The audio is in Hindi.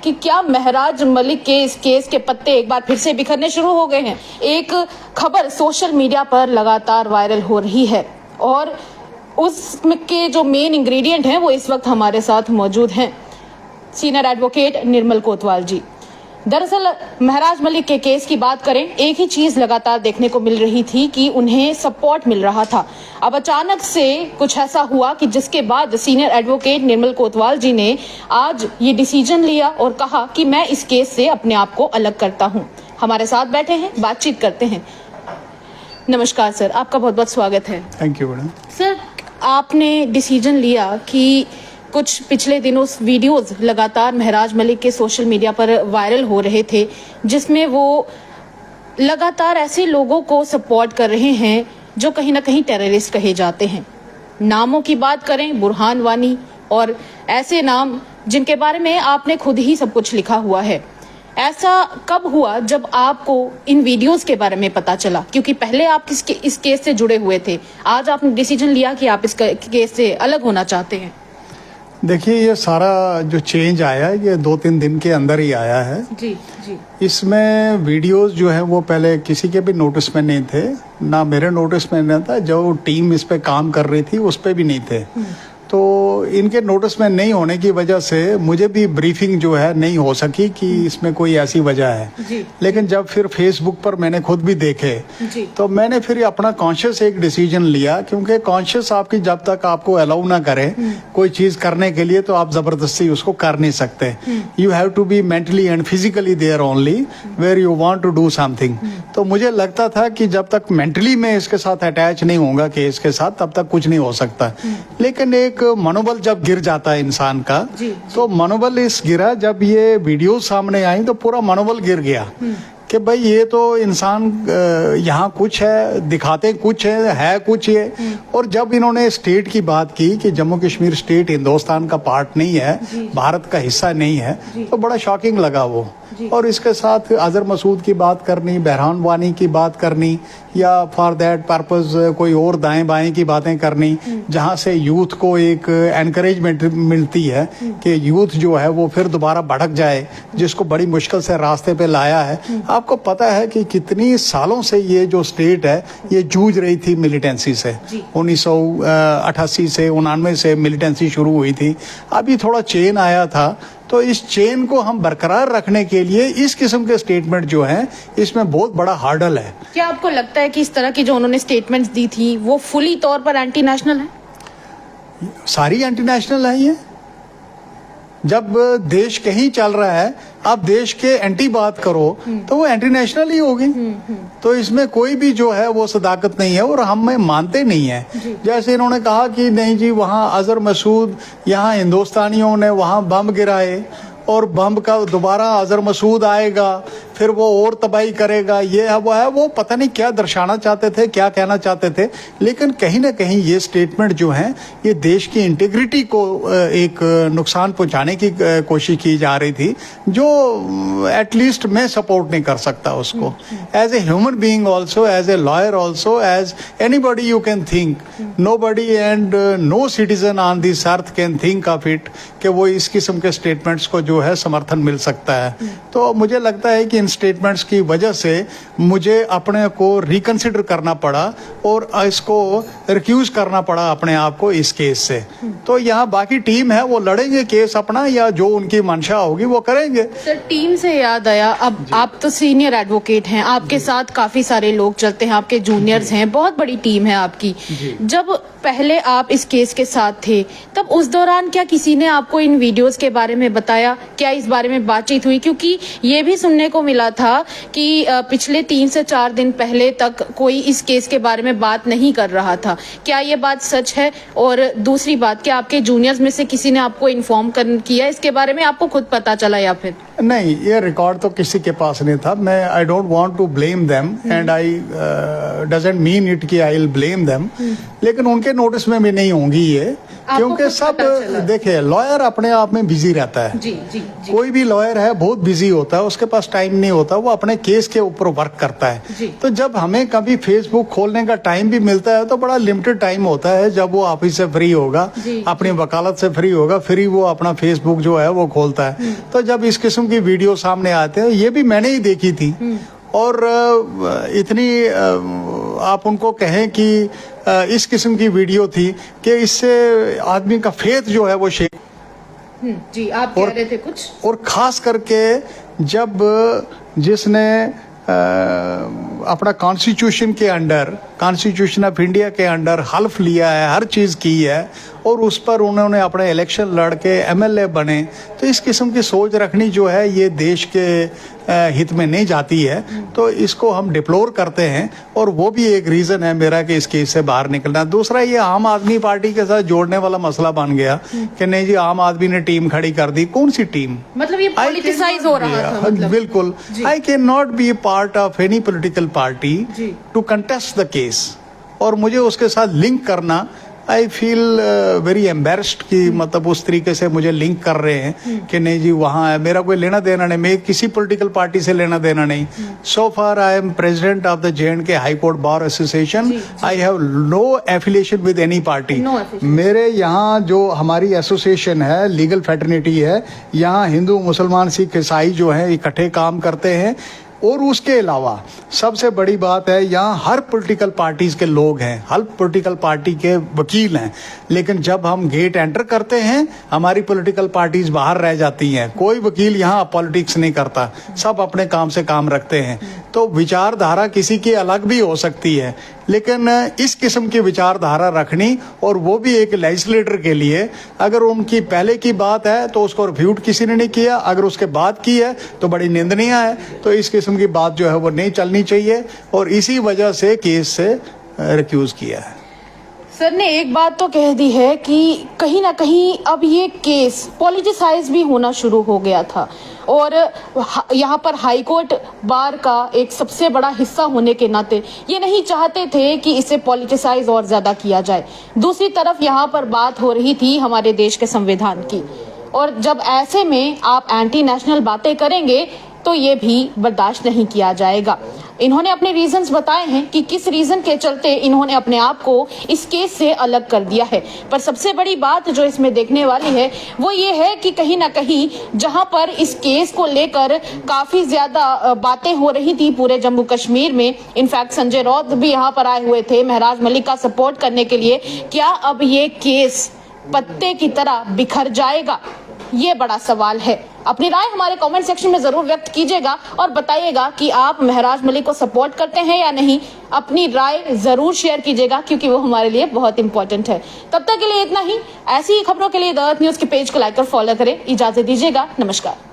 कि क्या महराज मलिक के इस केस के पत्ते एक बार फिर से बिखरने शुरू हो गए हैं। एक खबर सोशल मीडिया पर लगातार वायरल हो रही है और उसके जो मेन इंग्रेडिएंट हैं वो इस वक्त हमारे साथ मौजूद हैं, सीनियर एडवोकेट निर्मल कोतवाल जी। दरअसल महराज मलिक के केस की बात करें, एक ही चीज लगातार देखने को मिल रही थी कि उन्हें सपोर्ट मिल रहा था। अब अचानक से कुछ ऐसा हुआ कि जिसके बाद सीनियर एडवोकेट निर्मल कोतवाल जी ने आज ये डिसीजन लिया और कहा कि मैं इस केस से अपने आप को अलग करता हूं। हमारे साथ बैठे हैं, बातचीत करते हैं। नमस्कार सर, आपका बहुत बहुत स्वागत है। Thank you madam. सर, आपने डिसीजन लिया कि कुछ पिछले दिनों वीडियोस लगातार महराज मलिक के सोशल मीडिया पर वायरल हो रहे थे, जिसमें वो लगातार ऐसे लोगों को सपोर्ट कर रहे हैं जो कहीं ना कहीं टेररिस्ट कहे जाते हैं। नामों की बात करें, बुरहान वानी और ऐसे नाम जिनके बारे में आपने खुद ही सब कुछ लिखा हुआ है। ऐसा कब हुआ जब आपको इन वीडियोस के बारे में पता चला? क्योंकि पहले आप इस केस से जुड़े हुए थे, आज आपने डिसीजन लिया कि आप इस केस से अलग होना चाहते हैं। देखिए, ये सारा जो चेंज आया ये 2-3 दिन के अंदर ही आया है। जी जी। इसमें वीडियोस जो है वो पहले किसी के भी नोटिस में नहीं थे, ना मेरे नोटिस में नहीं था, जो टीम इस पे काम कर रही थी उस पे भी नहीं थे। तो इनके नोटिस में नहीं होने की वजह से मुझे भी ब्रीफिंग जो है नहीं हो सकी कि इसमें कोई ऐसी वजह है। लेकिन जब फिर फेसबुक पर मैंने खुद भी देखे तो मैंने फिर अपना कॉन्शियस एक डिसीजन लिया, क्योंकि कॉन्शियस आपकी जब तक आपको अलाउ ना करे कोई चीज करने के लिए तो आप जबरदस्ती उसको कर नहीं सकते। You have to be mentally and physically there only where you want to do something. तो मुझे लगता था कि जब तक मेंटली मैं इसके साथ अटैच नहीं होऊंगा केस के साथ तब तक कुछ नहीं हो सकता। लेकिन एक मनोबल जब गिर जाता है इंसान का, तो मनोबल इस गिरा, जब ये वीडियो सामने आई तो पूरा मनोबल गिर गया कि भाई ये तो इंसान यहाँ कुछ है, दिखाते कुछ है कुछ ये। और जब इन्होंने स्टेट की बात की कि जम्मू कश्मीर स्टेट हिंदुस्तान का पार्ट नहीं है, भारत का हिस्सा नहीं है, तो बड़ा शॉकिंग लगा वो। और इसके साथ अजहर मसूद की बात करनी, बहरान वानी की बात करनी, या फॉर दैट पर्पस कोई और दाएं बाएं की बातें करनी, जहां से यूथ को एक एनकरेजमेंट मिलती है कि यूथ जो है वो फिर दोबारा भड़क जाए, जिसको बड़ी मुश्किल से रास्ते पे लाया है। आपको पता है कि कितनी सालों से ये जो स्टेट है ये जूझ रही थी मिलिटेंसी से। 1988 से 99 से मिलिटेंसी शुरू हुई थी। अभी थोड़ा चेन आया था, तो इस चेन को हम बरकरार रखने के लिए इस किस्म के स्टेटमेंट जो हैं इसमें बहुत बड़ा हार्डल है। क्या आपको लगता है कि इस तरह की जो उन्होंने स्टेटमेंट्स दी थी वो फुली तौर पर एंटी नेशनल है? सारी एंटी नेशनल है ये। जब देश कहीं चल रहा है, आप देश के एंटी बात करो तो वो एंटी नेशनल ही होगी। तो इसमें कोई भी जो है वो सदाकत नहीं है और हम मानते नहीं है। जैसे इन्होंने कहा कि नहीं जी वहाँ अजहर मसूद, यहाँ हिंदुस्तानियों ने वहाँ बम गिराए और बम का दोबारा अजहर मसूद आएगा, फिर वो और तबाही करेगा, ये है वो है। वो पता नहीं क्या दर्शाना चाहते थे, क्या कहना चाहते थे। लेकिन कहीं ना कहीं ये स्टेटमेंट जो है ये देश की इंटीग्रिटी को एक नुकसान पहुंचाने की कोशिश की जा रही थी, जो एटलीस्ट मैं सपोर्ट नहीं कर सकता उसको। As a human being also, as a lawyer also, as anybody you can think, nobody and no citizen on this earth can think of it कि वो इस किस्म के स्टेटमेंट्स को जो है समर्थन मिल सकता है। तो मुझे लगता है कि इन स्टेटमेंट्स की वजह से मुझे अपने को रिकंसिडर करना पड़ा और इसको रिक्यूज करना पड़ा अपने आप को इस केस से। तो यहाँ बाकी टीम है, वो लड़ेंगे केस अपना, या जो उनकी मंशा होगी वो करेंगे। सर, टीम से याद आया, अब आप तो सीनियर एडवोकेट हैं, आपके साथ काफी सारे लोग चलते हैं, आपके जूनियर्स हैं, बहुत बड़ी टीम है आपकी। जब पहले आप इस केस के साथ थे तब उस दौरान क्या किसी ने आपको इन वीडियोस के बारे में बताया? क्या इस बारे में बातचीत हुई? क्योंकि ये भी सुनने को मिला था कि पिछले 3 से 4 दिन पहले तक कोई इस केस के बारे में बात नहीं कर रहा था। क्या ये बात सच है? और दूसरी बात, क्या आपके जूनियर्स में से किसी ने आपको इन्फॉर्म किया इसके बारे में, आपको खुद पता चला या फिर? नहीं, ये रिकॉर्ड तो किसी के पास नहीं था। मैं I don't want to blame them and I doesn't mean it कि आई विल ब्लेम देम, लेकिन उनके नोटिस में भी नहीं होंगी ये, क्योंकि खुद सब पता चला। देखिए लॉयर अपने आप में बिजी रहता है। जी जी जी कोई भी लॉयर है बहुत बिजी होता है, उसके पास टाइम नहीं होता, वो अपने केस के ऊपर वर्क करता जी। है। तो जब हमें कभी फेसबुक खोलने का टाइम भी मिलता है तो बड़ा लिमिटेड टाइम होता है, जब वो ऑफिस से फ्री होगा, जी, अपनी वकालत से फ्री होगा, फिर ही वो अपना फेसबुक जो है वो खोलता है। तो जब इस किस्म की वीडियो सामने आते हैं, ये भी मैंने ही देखी थी, और इतनी आप उनको कहें कि इस किस्म की वीडियो थी कि इससे आदमी का फेथ जो है वो शेक। जी आप कह रहे थे कुछ। और खास करके जब जिसने अपना कॉन्स्टिट्यूशन के अंडर, कॉन्स्टिट्यूशन ऑफ इंडिया के अंडर हल्फ लिया है, हर चीज़ की है, और उस पर उन्होंने अपने इलेक्शन लड़ के एमएलए बने, तो इस किस्म की सोच रखनी जो है ये देश के हित में नहीं जाती है। तो इसको हम डिप्लोर करते हैं, और वो भी एक रीज़न है मेरा कि इस केस से बाहर निकलना। दूसरा, ये आम आदमी पार्टी के साथ जोड़ने वाला मसला बन गया कि नहीं जी आम आदमी ने टीम खड़ी कर दी। कौन सी टीम? मतलब ये पॉलिटिसाइज हो रहा था। मतलब बिल्कुल, I can not be part of any political party to contest the case, और मुझे उसके साथ लिंक करना, आई फील वेरी एम्बेरस्ड कि मतलब उस तरीके से मुझे लिंक कर रहे हैं कि नहीं जी वहाँ है, मेरा कोई लेना देना नहीं, मैं किसी पॉलिटिकल पार्टी से लेना देना नहीं। So far I am president of the J&K high court bar association, I have no affiliation with any party. मेरे यहाँ जो हमारी एसोसिएशन है, लीगल फैटर्निटी है, यहाँ हिंदू मुसलमान सिख ईसाई जो हैं इकट्ठे काम करते हैं, और उसके अलावा सबसे बड़ी बात है यहाँ हर पॉलिटिकल पार्टीज के लोग हैं, हर पॉलिटिकल पार्टी के वकील हैं, लेकिन जब हम गेट एंटर करते हैं हमारी पॉलिटिकल पार्टीज बाहर रह जाती हैं। कोई वकील यहाँ पॉलिटिक्स नहीं करता, सब अपने काम से काम रखते हैं। तो विचारधारा किसी की अलग भी हो सकती है, लेकिन इस किस्म की विचारधारा रखनी, और वो भी एक लेजिस्लेटर के लिए, अगर उनकी पहले की बात है तो उसको रिफ्यूट किसी ने नहीं किया, अगर उसके बाद की है तो बड़ी निंदनीय है। तो इस किस्म की बात जो है वो नहीं चलनी चाहिए, और इसी वजह से केस से रिक्यूज किया है। सर ने एक बात तो कह दी है कि कहीं ना कहीं अब ये केस पॉलिटिसाइज भी होना शुरू हो गया था, और यहाँ पर हाई कोर्ट बार का एक सबसे बड़ा हिस्सा होने के नाते ये नहीं चाहते थे कि इसे पॉलिटिसाइज और ज्यादा किया जाए। दूसरी तरफ यहाँ पर बात हो रही थी हमारे देश के संविधान की, और जब ऐसे में आप एंटी नेशनल बातें करेंगे तो ये भी बर्दाश्त नहीं किया जाएगा। इन्होंने अपने रीजंस बताए हैं कि किस रीजन के चलते इन्होंने अपने आप को इस केस से अलग कर दिया है, पर सबसे बड़ी बात जो इसमें देखने वाली है वो ये है कि कहीं ना कहीं जहां पर इस केस को लेकर काफी ज्यादा बातें हो रही थी पूरे जम्मू कश्मीर में, इनफैक्ट संजय राउत भी यहाँ पर आए हुए थे महराज मलिक का सपोर्ट करने के लिए, क्या अब ये केस पत्ते की तरह बिखर जाएगा? ये बड़ा सवाल है। अपनी राय हमारे कमेंट सेक्शन में जरूर व्यक्त कीजिएगा और बताइएगा कि आप महराज मलिक को सपोर्ट करते हैं या नहीं। अपनी राय जरूर शेयर कीजिएगा क्योंकि वो हमारे लिए बहुत इंपॉर्टेंट है। तब तक के लिए इतना ही। ऐसी ही खबरों के लिए द अर्थ न्यूज के पेज को लाइक और फॉलो करें। इजाजत दीजिएगा। नमस्कार।